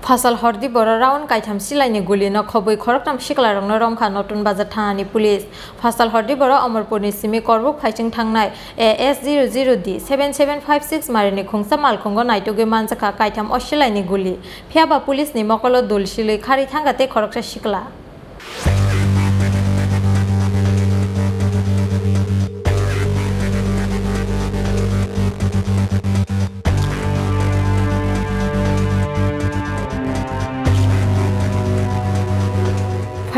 Fasal hordi boro raun kaitam silaini guli no khobui khoroktam siklarong no romkha notun bazar thani police Fasal hordi boro Amarpurni simi korbuk phaiching thangnai AS00D 7756 marini khungsa malkhongo naituge manjaka kaitam osilaini guli phiaba police ni mokolo dolsilui khari thangate khoroksa sikla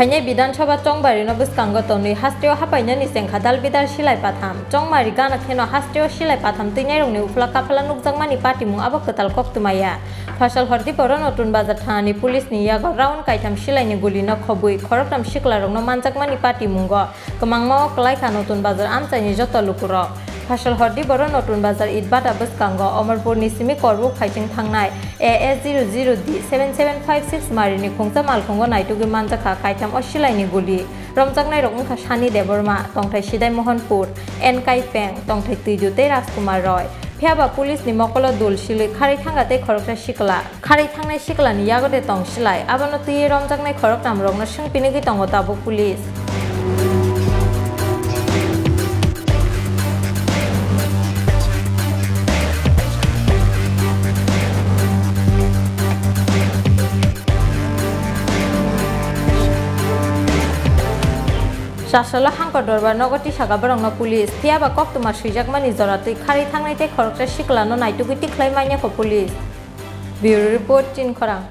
Fainai Bidan Sabha Chongbari no Buskango Toni Hastio Hapainani Sengkha Dalbidar Silai Patham Chongmari Gana Kheno Hastio Silai Patham Tinai Rungni Ufla Kapala Nukjangmani Party Mung Abo Ketal Koktumaya Fasal Hordi Boro Notun Bazar Thani Police ni Yago Raun Kaitam Silai ni Guli no Khobui Khoroktam Siklarong no Manjakmani Party Mungo Kemangmao Kelaikha Notun Bazar Amchani Joto Lukuro Fasal Hordi Boro Notun Bazar Idbata Buskango Amarpurni simi korbuk phaiching thangnai AS00D 7756 marini khungsa malkhongo naituge manjaka kaitam osilaini guli romjaknai rok ungkha Sani Deborma tongthai Sidai Mohanpur Enkai Peng tongthai Tuijute Rajkumar Roy phiaba police ni mokolo dolsilui khari thangate khoroksa sikla khari thangnai sikla ni yagode tongsilai abono tui romjaknai khoroktam rok no singpinigi tongo tabuk police Sasala hangko dorbar nogoti sagabarong no police phiaba koktuma suijakmani joratui khari thangnai te khoroksa sikla no naitugi tiklai maina ko police Bureau Report Chin Khorang